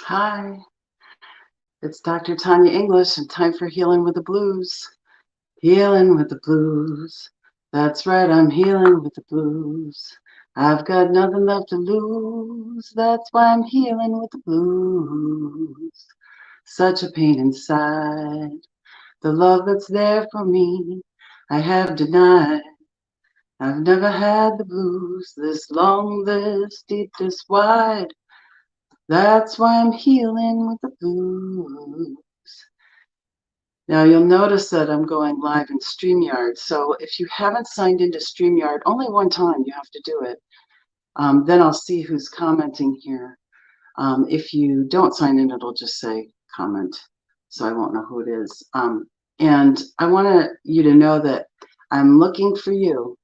Hi, it's Dr. Tanya English and time for Healing with the Blues. Healing with the blues. That's right, I'm healing with the blues. I've got nothing left to lose. That's why I'm healing with the blues. Such a pain inside. The love that's there for me, I have denied. I've never had the blues this long, this deep, this wide. That's why I'm healing with the blues. Now you'll notice that I'm going live in StreamYard. So if you haven't signed into StreamYard, only one time you have to do it. Then I'll see who's commenting here. If you don't sign in, it'll just say comment. So I won't know who it is. And I want you to know that I'm looking for you.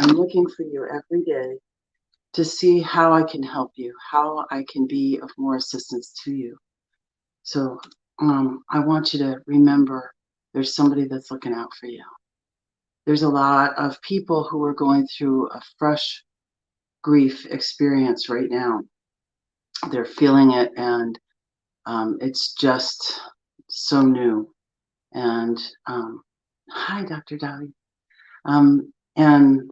I'm looking for you every day to see how I can help you, how I can be of more assistance to you. So I want you to remember there's somebody that's looking out for you. There's a lot of people who are going through a fresh grief experience right now. They're feeling it, and it's just so new. And hi, Dr. Dolly. And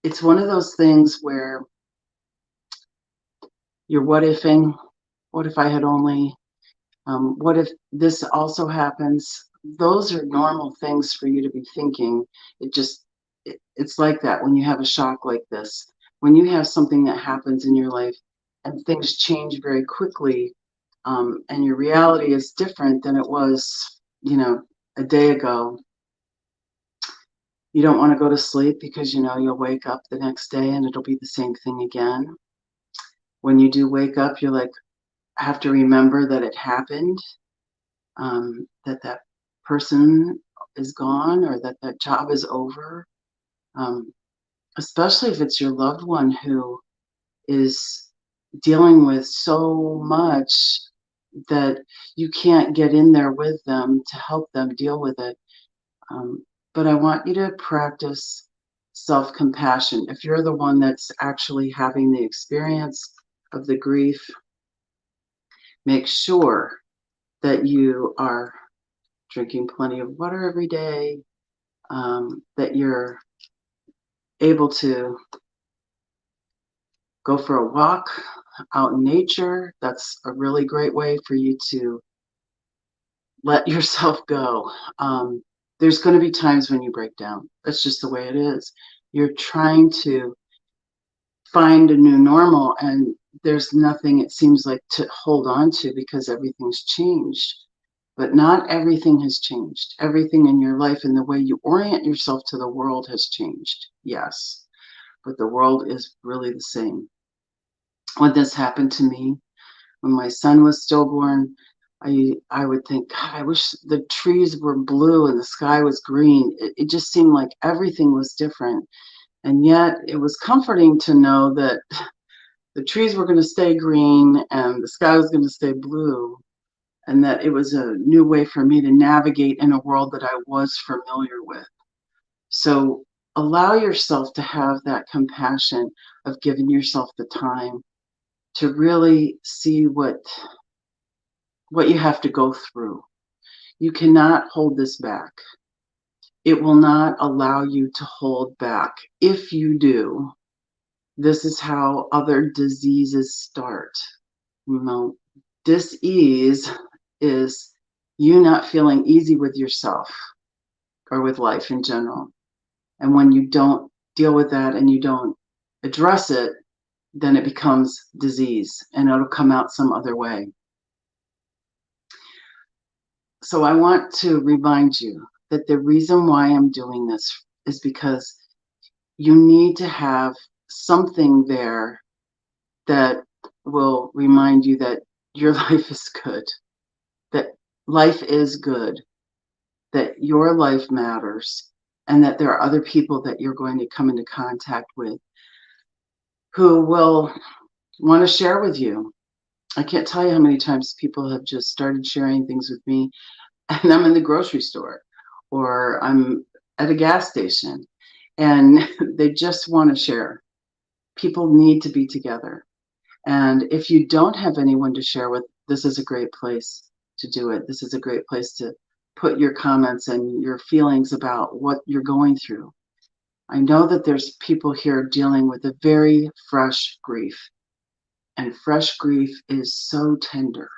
it's one of those things where you're what ifing. What if I had only? What if this also happens? Those are normal things for you to be thinking. It's like that when you have a shock like this. When you have something that happens in your life and things change very quickly, and your reality is different than it was, a day ago. You don't want to go to sleep because you'll wake up the next day and it'll be the same thing again. When you do wake up, you're like, I have to remember that it happened. That person is gone, or that job is over, especially if it's your loved one who is dealing with so much that you can't get in there with them to help them deal with it. But I want you to practice self-compassion. If you're the one that's actually having the experience of the grief, make sure that you are drinking plenty of water every day, that you're able to go for a walk out in nature. That's a really great way for you to let yourself go. There's going to be times when you break down. That's just the way it is. You're trying to find a new normal, and there's nothing, it seems like, to hold on to because everything's changed. But not everything has changed. Everything in your life and the way you orient yourself to the world has changed. Yes, but the world is really the same. When this happened to me, when my son was stillborn, I would think, God, I wish the trees were blue and the sky was green. It just seemed like everything was different. And yet it was comforting to know that the trees were going to stay green and the sky was going to stay blue, and that it was a new way for me to navigate in a world that I was familiar with. So allow yourself to have that compassion of giving yourself the time to really see what you have to go through. You cannot hold this back. It will not allow you to hold back. If you do, this is how other diseases start. Dis-ease is you not feeling easy with yourself or with life in general. And when you don't deal with that and you don't address it, then it becomes disease and it'll come out some other way. So I want to remind you that the reason why I'm doing this is because you need to have something there that will remind you that your life is good, that life is good, that your life matters, and that there are other people that you're going to come into contact with who will want to share with you. I can't tell you how many times people have just started sharing things with me, and I'm in the grocery store or I'm at a gas station and they just want to share. People need to be together. And if you don't have anyone to share with, this is a great place to do it. This is a great place to put your comments and your feelings about what you're going through. I know that there's people here dealing with a very fresh grief, and fresh grief is so tender.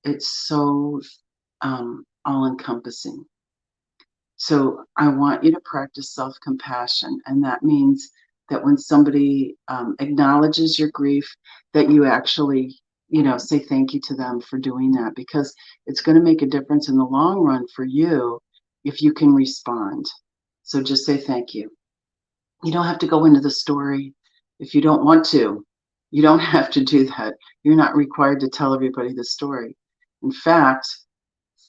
It's so all-encompassing. So I want you to practice self-compassion, and that means that when somebody acknowledges your grief, that you actually, say thank you to them for doing that, because it's going to make a difference in the long run for you if you can respond. So just say thank you. You don't have to go into the story if you don't want to. You don't have to do that. You're not required to tell everybody the story. In fact,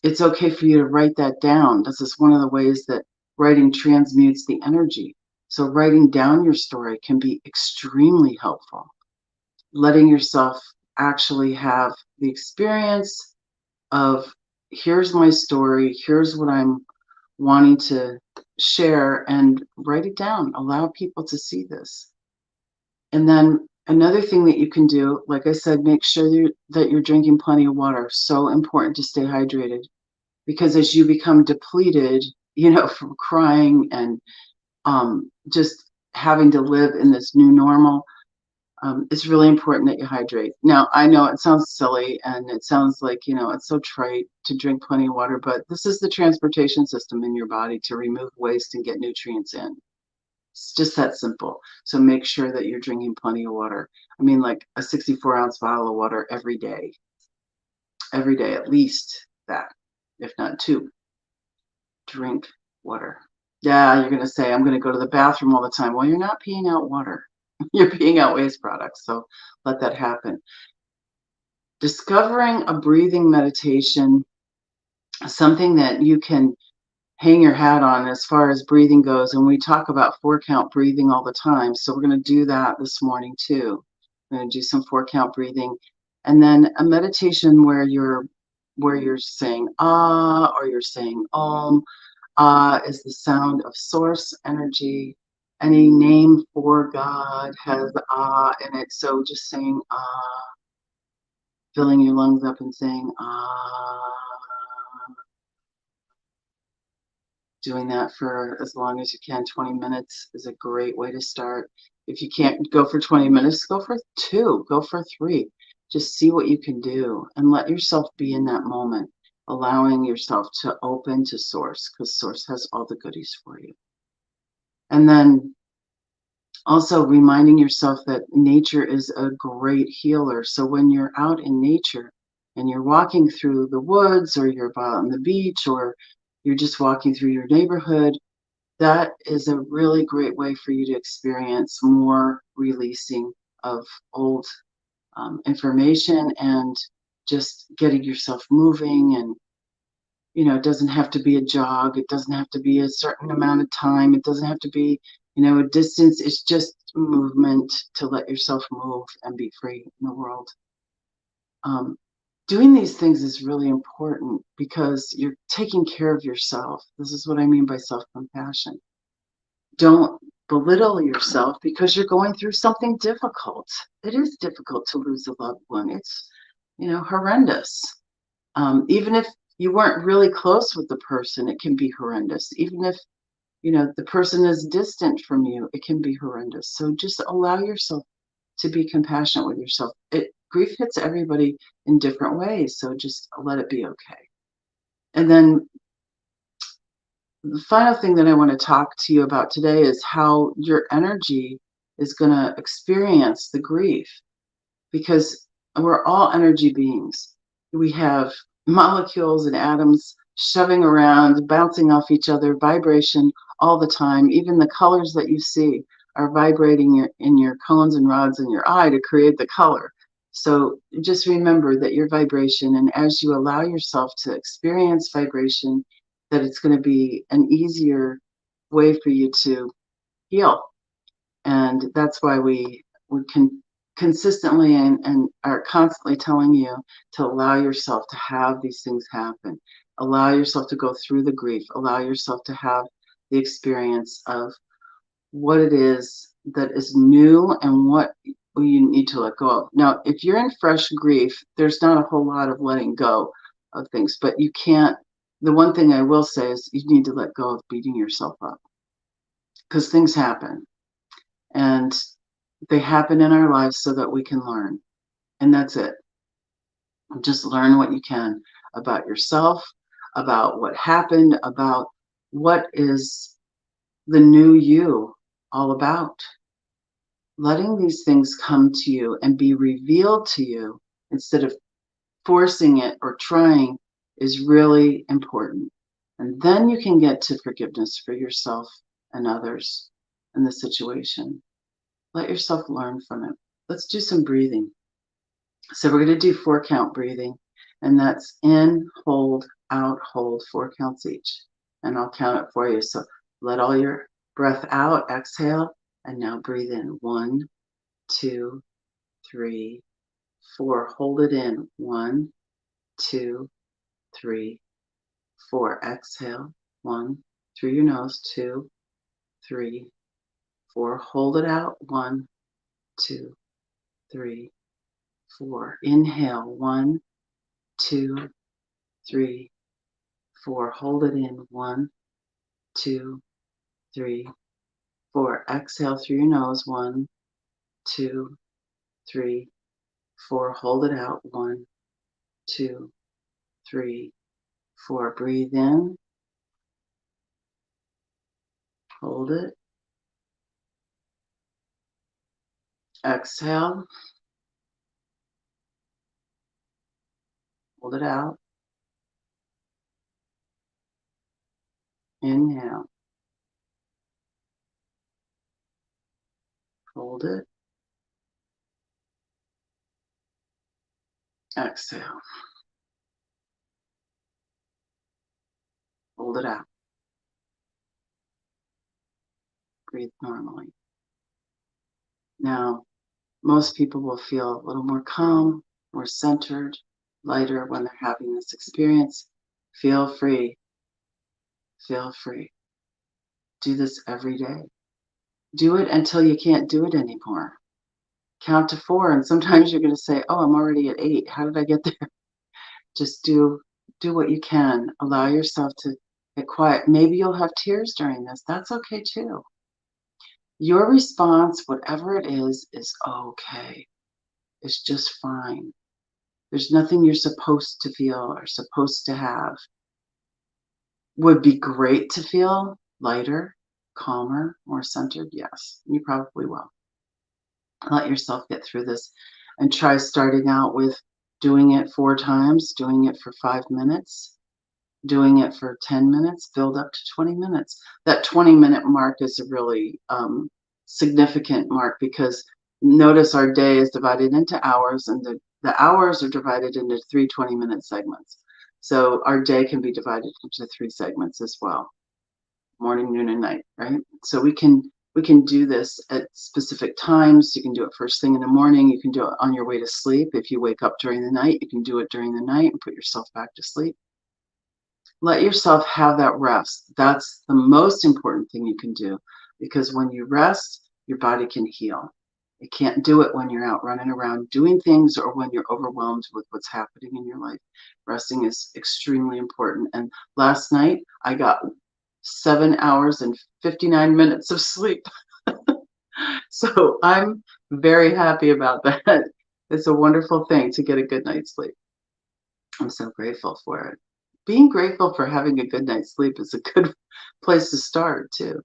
it's okay for you to write that down. This is one of the ways that writing transmutes the energy. So writing down your story can be extremely helpful. Letting yourself actually have the experience of, here's my story, here's what I'm wanting to share, and write it down. Allow people to see this. And then another thing that you can do, like I said, make sure that you're drinking plenty of water. So important to stay hydrated, because as you become depleted, from crying and just having to live in this new normal, it's really important that you hydrate. Now, I know it sounds silly and it sounds like, it's so trite to drink plenty of water, but this is the transportation system in your body to remove waste and get nutrients in. It's just that simple. So make sure that you're drinking plenty of water. I mean, like a 64-ounce bottle of water every day, at least that, if not two. Drink water. Yeah, you're going to say, I'm going to go to the bathroom all the time. Well, you're not peeing out water. You're peeing out waste products. So let that happen. Discovering a breathing meditation, something that you can hang your hat on as far as breathing goes. And we talk about 4-count breathing all the time. So we're going to do that this morning too. We're going to do some 4-count breathing. And then a meditation where you're saying ah, or you're saying om. Ah is the sound of source energy. Any name for God has ah in it. So just saying ah, filling your lungs up and saying ah. Doing that for as long as you can. 20 minutes is a great way to start. If you can't go for 20 minutes, go for 2, go for 3. Just see what you can do and let yourself be in that moment, allowing yourself to open to source, because source has all the goodies for you. And then also reminding yourself that nature is a great healer. So when you're out in nature and you're walking through the woods, or you're out on the beach, or you're just walking through your neighborhood, that is a really great way for you to experience more releasing of old information, and just getting yourself moving. And it doesn't have to be a jog, it doesn't have to be a certain amount of time, it doesn't have to be a distance. It's just movement to let yourself move and be free in the world. Doing these things is really important because you're taking care of yourself. This is what I mean by self-compassion. Don't belittle yourself because you're going through something difficult. It is difficult to lose a loved one. It's, horrendous. Even if you weren't really close with the person, it can be horrendous. Even if, the person is distant from you, it can be horrendous. So just allow yourself to be compassionate with yourself. Grief hits everybody in different ways, so just let it be okay. And then the final thing that I want to talk to you about today is how your energy is going to experience the grief, because we're all energy beings. We have molecules and atoms shoving around, bouncing off each other, vibration all the time. Even the colors that you see are vibrating in your cones and rods in your eye to create the color. So just remember that your vibration, and as you allow yourself to experience vibration, that it's going to be an easier way for you to heal. And that's why we can consistently and are constantly telling you to allow yourself to have these things happen. Allow yourself to go through the grief. Allow yourself to have the experience of what it is that is new, and what you need to let go of. Now, if you're in fresh grief, there's not a whole lot of letting go of things, but you can't. The one thing I will say is you need to let go of beating yourself up, because things happen, and they happen in our lives so that we can learn. And that's it. Just learn what you can about yourself, about what happened, about what is the new you all about. Letting these things come to you and be revealed to you instead of forcing it or trying is really important. And then you can get to forgiveness for yourself and others in the situation. Let yourself learn from it. Let's do some breathing. So we're going to do 4-count breathing, and that's in, hold, out, hold, 4 counts each. And I'll count it for you. So let all your breath out, exhale, and now breathe in. 1, 2, 3, 4. Hold it in. 1, 2, 3, 4. Exhale. 1 through your nose. 2, 3, 4. Hold it out. 1, 2, 3, 4. Inhale. 1, 2, 3, 4. Hold it in. 1, 2, 3, 4. Exhale through your nose. 1, 2, 3, 4. Hold it out. 1, 2, 3, 4. Breathe in. Hold it. Exhale. Hold it out. Inhale. Hold it. Exhale. Hold it out. Breathe normally. Now, most people will feel a little more calm, more centered, lighter when they're having this experience. Feel free. Feel free. Do this every day. Do it until you can't do it anymore. Count to 4, and sometimes you're going to say, oh, I'm already at 8. How did I get there? Just do what you can. Allow yourself to get quiet. Maybe you'll have tears during this. That's okay too. Your response, whatever it is okay. It's just fine. There's nothing you're supposed to feel or supposed to have. Would be great to feel lighter, calmer, more centered. Yes, you probably will. Let yourself get through this and try starting out with doing it 4 times, doing it for 5 minutes, doing it for 10 minutes, build up to 20 minutes. That 20-minute mark is a really significant mark, because notice our day is divided into hours, and the hours are divided into 3 20-minute segments. So our day can be divided into 3 segments as well: morning, noon, and night, right? So we can do this at specific times. You can do it first thing in the morning. You can do it on your way to sleep. If you wake up during the night, you can do it during the night and put yourself back to sleep. Let yourself have that rest. That's the most important thing you can do, because when you rest, your body can heal. It can't do it when you're out running around doing things, or when you're overwhelmed with what's happening in your life. Resting is extremely important. And last night I got 7 hours and 59 minutes of sleep. So I'm very happy about that. It's a wonderful thing to get a good night's sleep. I'm so grateful for it. Being grateful for having a good night's sleep is a good place to start too.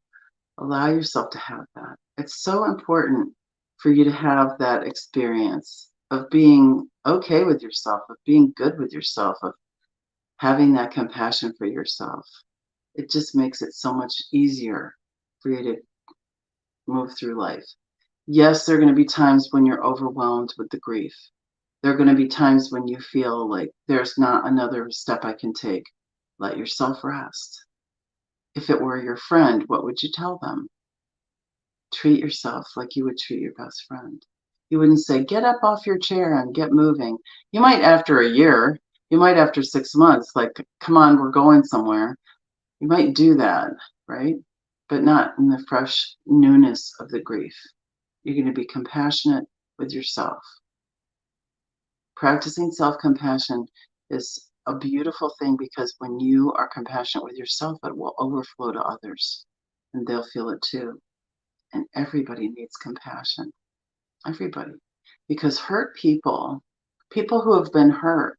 Allow yourself to have that. It's so important for you to have that experience of being okay with yourself, of being good with yourself, of having that compassion for yourself. It just makes it so much easier for you to move through life. Yes, there are going to be times when you're overwhelmed with the grief. There are going to be times when you feel like there's not another step I can take. Let yourself rest. If it were your friend, what would you tell them? Treat yourself like you would treat your best friend. You wouldn't say, get up off your chair and get moving. You might after a year, you might after 6 months, like, come on, we're going somewhere. You might do that, right? But not in the fresh newness of the grief. You're going to be compassionate with yourself. Practicing self-compassion is a beautiful thing, because when you are compassionate with yourself, it will overflow to others and they'll feel it too. And everybody needs compassion. Everybody. Because hurt people, people who have been hurt,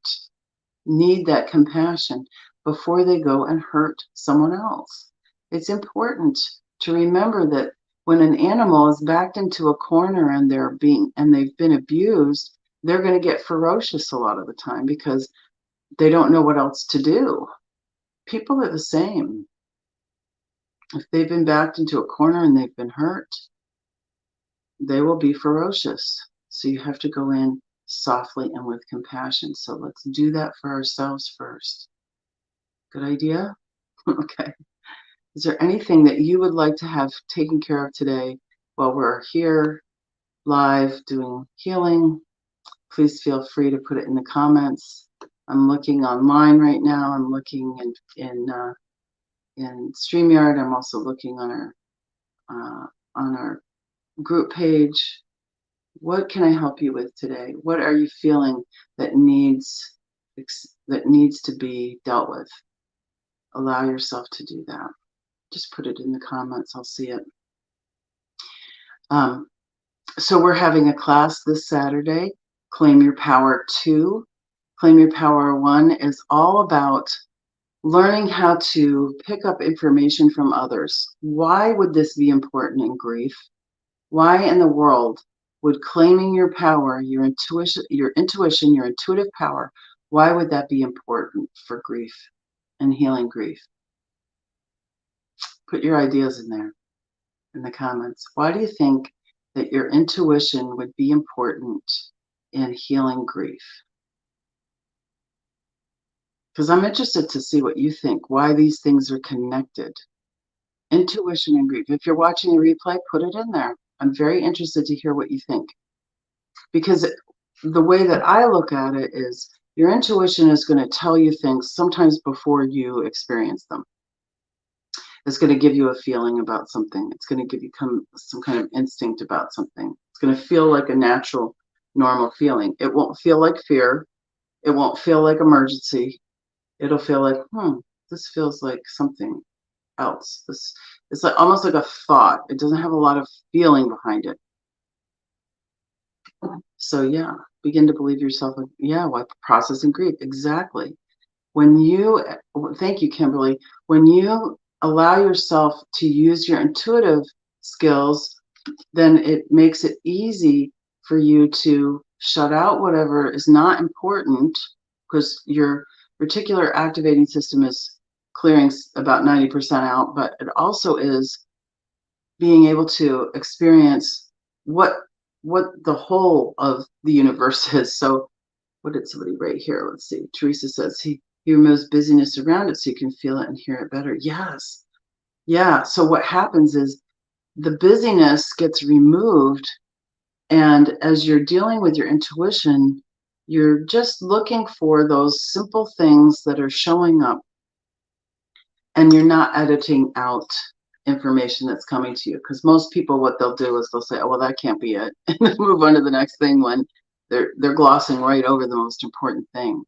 need that compassion before they go and hurt someone else. It's important to remember that when an animal is backed into a corner and they've been abused, they're going to get ferocious a lot of the time because they don't know what else to do. People are the same. If they've been backed into a corner and they've been hurt, they will be ferocious. So you have to go in softly and with compassion. So let's do that for ourselves first. Good idea? Okay. Is there anything that you would like to have taken care of today while we're here live doing healing? Please feel free to put it in the comments. I'm looking online right now. I'm looking in StreamYard. I'm also looking on our group page. What can I help you with today? What are you feeling that needs to be dealt with? Allow yourself to do that. Just put it in the comments. I'll see it. So we're having a class this Saturday, Claim Your Power 2. Claim Your Power 1 is all about learning how to pick up information from others. Why would this be important in grief? Why in the world would claiming your power, your intuition, your intuitive power, why would that be important for grief and healing grief? Put your ideas in there in the comments. Why do you think that your intuition would be important in healing grief? Because I'm interested to see what you think, why these things are connected. Intuition and grief. If you're watching the replay, put it in there. I'm very interested to hear what you think. Because the way that I look at it is your intuition is going to tell you things sometimes before you experience them. It's going to give you a feeling about something. It's going to give you some kind of instinct about something. It's going to feel like a natural, normal feeling. It won't feel like fear. It won't feel like emergency. It'll feel like, this feels like something else. It's like almost like a thought. It doesn't have a lot of feeling behind it. So yeah, begin to believe yourself. Yeah, what processing grief? Exactly. Thank you, Kimberly. When you allow yourself to use your intuitive skills, then it makes it easy for you to shut out whatever is not important, because your reticular activating system is clearing about 90% out, but it also is being able to experience what the whole of the universe is. So what did somebody write here? Let's see. Teresa says he removes busyness around it so you can feel it and hear it better. Yes. Yeah. So what happens is the busyness gets removed, and as you're dealing with your intuition, you're just looking for those simple things that are showing up, and you're not editing out information that's coming to you. Because most people, what they'll do is they'll say, oh, well, that can't be it, and then move on to the next thing when they're glossing right over the most important thing.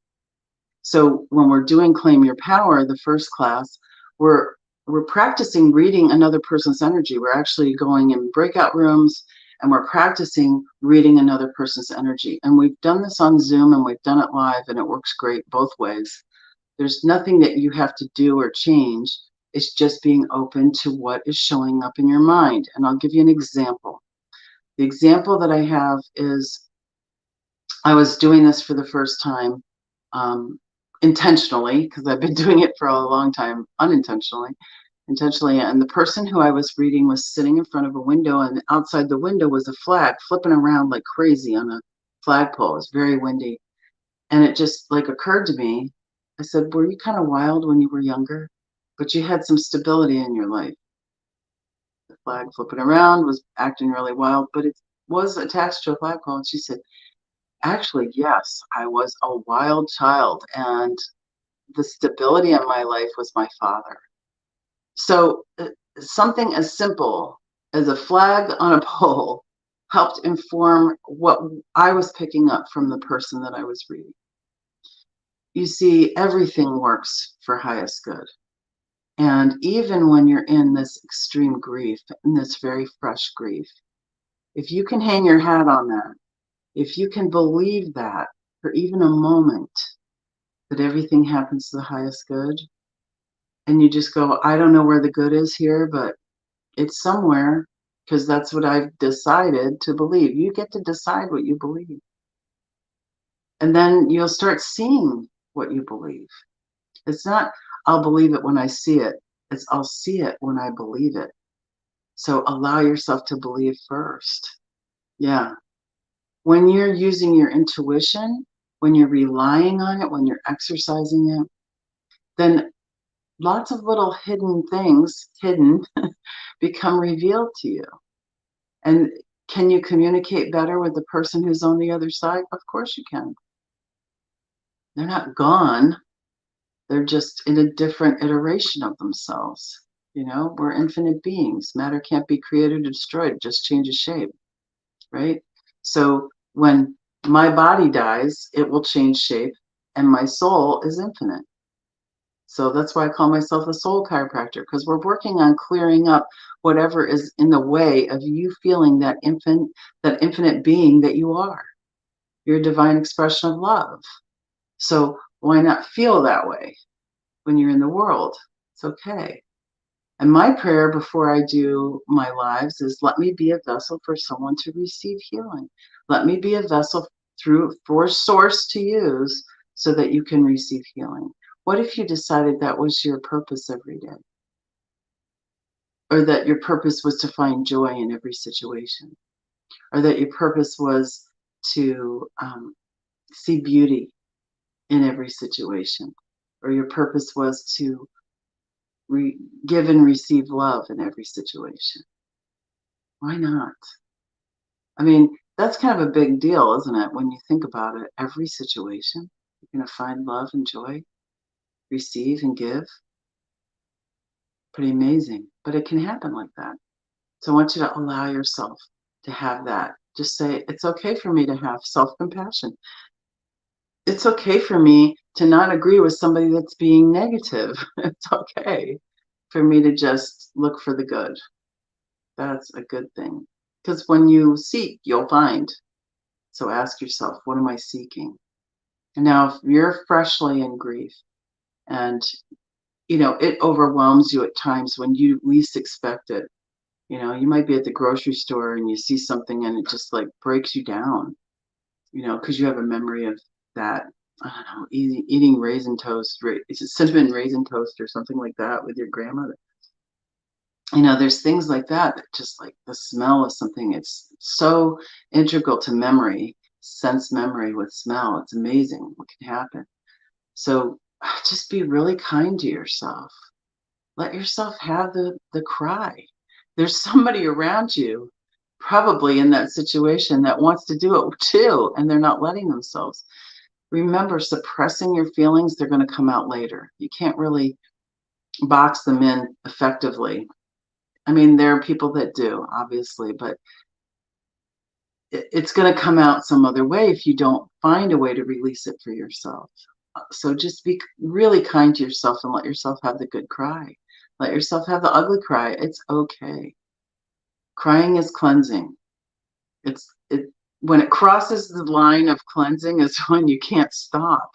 So when we're doing Claim Your Power, the first class, we're practicing reading another person's energy. We're actually going in breakout rooms and we're practicing reading another person's energy. And we've done this on Zoom and we've done it live, and it works great both ways. There's nothing that you have to do or change. It's just being open to what is showing up in your mind. And I'll give you an example. The example that I have is I was doing this for the first time intentionally, because I've been doing it for a long time unintentionally. And the person who I was reading was sitting in front of a window, and outside the window was a flag flipping around like crazy on a flagpole. It was very windy. And it just like occurred to me. I said, were you kind of wild when you were younger? But you had some stability in your life. The flag flipping around was acting really wild, but it was attached to a flagpole. And she said, actually, yes, I was a wild child, and the stability in my life was my father. So something as simple as a flag on a pole helped inform what I was picking up from the person that I was reading. You see, everything works for highest good. And even when you're in this extreme grief, in this very fresh grief, if you can hang your hat on that, if you can believe that for even a moment, that everything happens to the highest good, and you just go, I don't know where the good is here, but it's somewhere, because that's what I've decided to believe. You get to decide what you believe. And then you'll start seeing what you believe. It's not, I'll believe it when I see it. It's, I'll see it when I believe it. So allow yourself to believe first. Yeah. When you're using your intuition, when you're relying on it, when you're exercising it, then lots of little hidden things, become revealed to you. And can you communicate better with the person who's on the other side? Of course you can. They're not gone. They're just in a different iteration of themselves. You know, we're infinite beings. Matter can't be created or destroyed, it just changes shape, right? So when my body dies, it will change shape, and my soul is infinite. So that's why I call myself a soul chiropractor, because we're working on clearing up whatever is in the way of you feeling that infinite being that you are. You're a divine expression of love. So why not feel that way when you're in the world? It's okay. And my prayer before I do my lives is, let me be a vessel for someone to receive healing. Let me be a vessel for source to use so that you can receive healing. What if you decided that was your purpose every day? Or that your purpose was to find joy in every situation? Or that your purpose was to see beauty in every situation? Or your purpose was to give and receive love in every situation? Why not? I mean, that's kind of a big deal, isn't it? When you think about it, every situation, you're going to find love and joy, receive and give. Pretty amazing. But it can happen like that. So I want you to allow yourself to have that. Just say, it's okay for me to have self-compassion. It's okay for me to not agree with somebody that's being negative. It's okay for me to just look for the good. That's a good thing. Because when you seek, you'll find. So ask yourself, what am I seeking? And now if you're freshly in grief and, you know, it overwhelms you at times when you least expect it. You know, you might be at the grocery store and you see something and it just like breaks you down, you know, because you have a memory of that, I don't know, eating raisin toast, it's a cinnamon raisin toast or something like that with your grandmother. You know, there's things like that just like the smell of something, it's so integral to memory, sense memory with smell. It's amazing what can happen. So just be really kind to yourself. Let yourself have the cry. There's somebody around you probably in that situation that wants to do it too, and they're not letting themselves. Remember, suppressing your feelings, they're going to come out later. You can't really box them in effectively. I mean, there are people that do, obviously, but it's going to come out some other way if you don't find a way to release it for yourself. So just be really kind to yourself and let yourself have the good cry. Let yourself have the ugly cry. It's okay. Crying is cleansing. It when it crosses the line of cleansing is when you can't stop.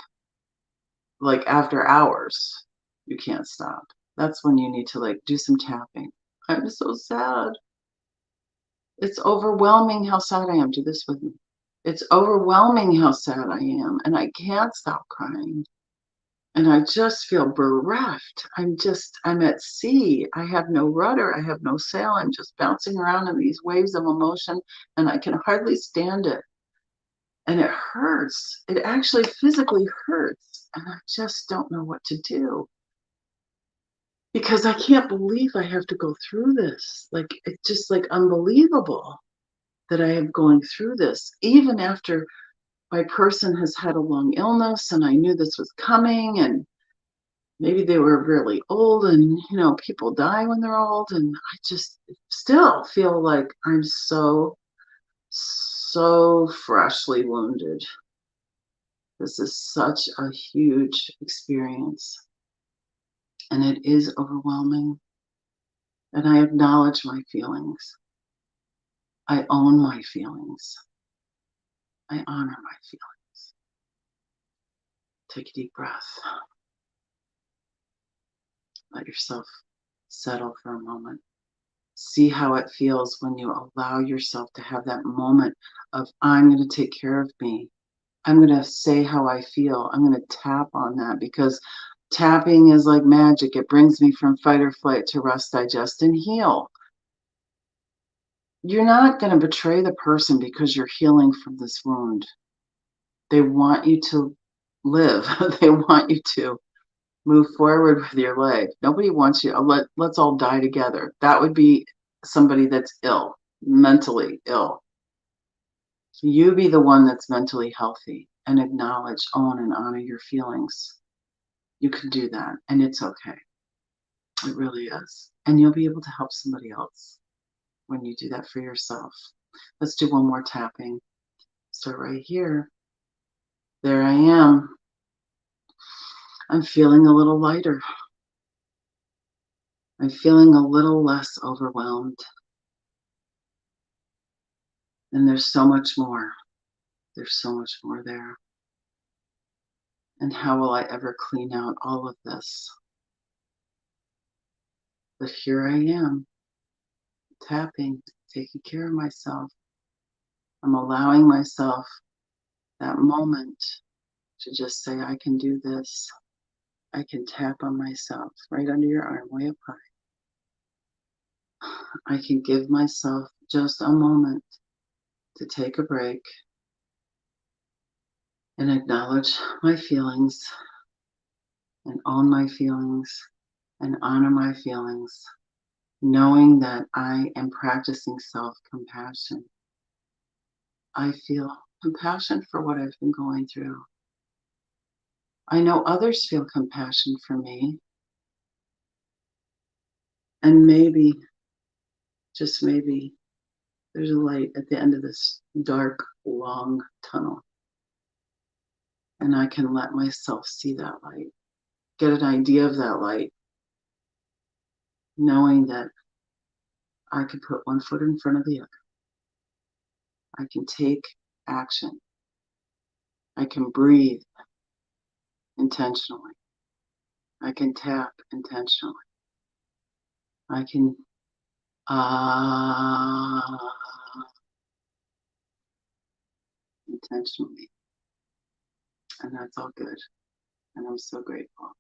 Like after hours, you can't stop. That's when you need to like do some tapping. I'm so sad. It's overwhelming how sad I am. Do this with me. It's overwhelming how sad I am, and I can't stop crying. And I just feel bereft. I'm at sea. I have no rudder. I have no sail. I'm just bouncing around in these waves of emotion, and I can hardly stand it. And it hurts. It actually physically hurts. And I just don't know what to do. Because I can't believe I have to go through this. Like, it's just like unbelievable that I am going through this, even after my person has had a long illness and I knew this was coming, and maybe they were really old, and you know, people die when they're old, and I just still feel like I'm so so freshly wounded. This is such a huge experience, and it is overwhelming. And I acknowledge my feelings. I own my feelings. I honor my feelings. Take a deep breath. Let yourself settle for a moment. See how it feels when you allow yourself to have that moment of, I'm going to take care of me. I'm going to say how I feel. I'm going to tap on that, because tapping is like magic. It brings me from fight or flight to rest, digest, and heal. You're not going to betray the person because you're healing from this wound. They want you to live. They want you to move forward with your life. Nobody wants you. Let's all die together. That would be somebody that's ill, mentally ill. You be the one that's mentally healthy and acknowledge, own, and honor your feelings. You can do that, and it's okay. It really is. And you'll be able to help somebody else when you do that for yourself. Let's do one more tapping. Start right here. There I am. I'm feeling a little lighter. I'm feeling a little less overwhelmed. And there's so much more. There's so much more there. And how will I ever clean out all of this? But here I am, tapping, taking care of myself. I'm allowing myself that moment to just say, I can do this. I can tap on myself right under your arm, way up high. I can give myself just a moment to take a break and acknowledge my feelings and own my feelings and honor my feelings, knowing that I am practicing self-compassion. I feel compassion for what I've been going through. I know others feel compassion for me. And maybe, just maybe, there's a light at the end of this dark, long tunnel. And I can let myself see that light, get an idea of that light, knowing that I can put one foot in front of the other. I can take action. I can breathe intentionally. I can tap intentionally. I can intentionally. And that's all good. And I'm so grateful.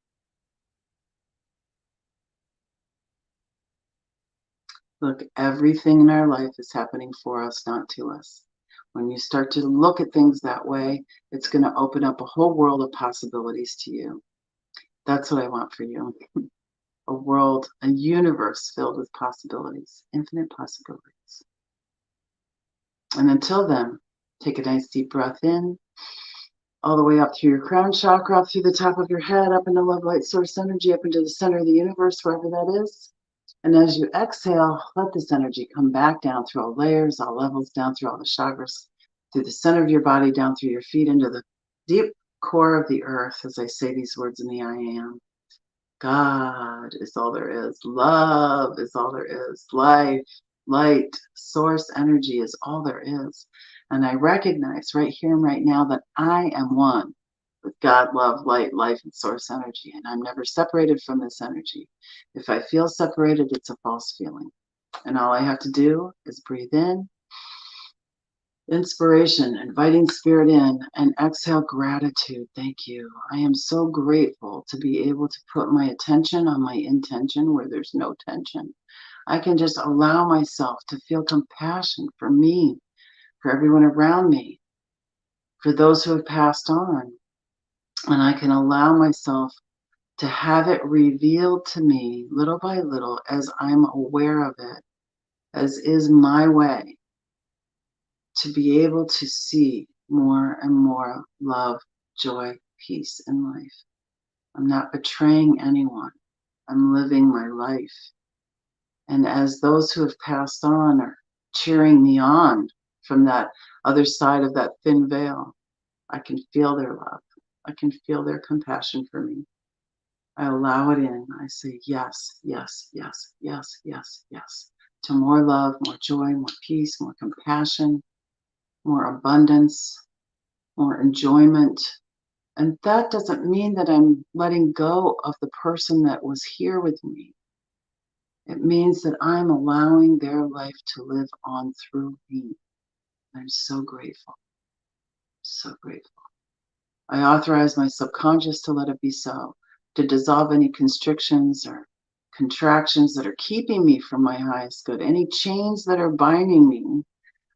Look, everything in our life is happening for us, not to us. When you start to look at things that way, it's going to open up a whole world of possibilities to you. That's what I want for you. A world, a universe filled with possibilities, infinite possibilities. And until then, take a nice deep breath in, all the way up through your crown chakra, up through the top of your head, up into love, light, source energy, up into the center of the universe, wherever that is. And as you exhale, let this energy come back down through all layers, all levels, down through all the chakras, through the center of your body, down through your feet, into the deep core of the earth, as I say these words in the I am. God is all there is. Love is all there is. Life, light, source energy is all there is. And I recognize right here and right now that I am one with God, love, light, life, and source energy. And I'm never separated from this energy. If I feel separated, it's a false feeling. And all I have to do is breathe in, inspiration, inviting spirit in, and exhale, gratitude. Thank you. I am so grateful to be able to put my attention on my intention where there's no tension. I can just allow myself to feel compassion for me, for everyone around me, for those who have passed on. And I can allow myself to have it revealed to me little by little as I'm aware of it, as is my way, to be able to see more and more love, joy, peace in life. I'm not betraying anyone. I'm living my life. And as those who have passed on are cheering me on from that other side of that thin veil. I can feel their love. I can feel their compassion for me. I allow it in. I say yes, yes, yes, yes, yes, yes, to more love, more joy, more peace, more compassion, more abundance, more enjoyment. And that doesn't mean that I'm letting go of the person that was here with me. It means that I'm allowing their life to live on through me. I'm so grateful, so grateful. I authorize my subconscious to let it be so, to dissolve any constrictions or contractions that are keeping me from my highest good. Any chains that are binding me,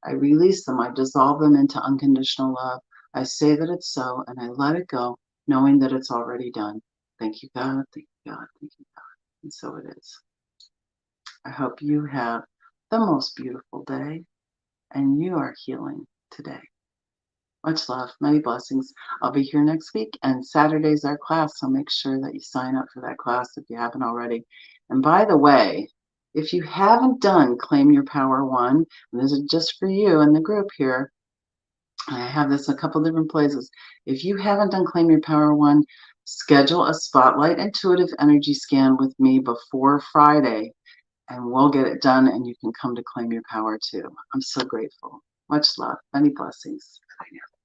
I release them. I dissolve them into unconditional love. I say that it's so, and I let it go, knowing that it's already done. Thank you, God. Thank you, God. Thank you, God. And so it is. I hope you have the most beautiful day, and you are healing today. Much love, many blessings. I'll be here next week, and Saturday's our class, so make sure that you sign up for that class if you haven't already. And by the way, if you haven't done Claim Your Power 1, and this is just for you in the group here, I have this in a couple different places. If you haven't done Claim Your Power 1, schedule a Spotlight Intuitive Energy Scan with me before Friday, and we'll get it done, and you can come to Claim Your Power too. I'm so grateful. Much love, many blessings. Bye now.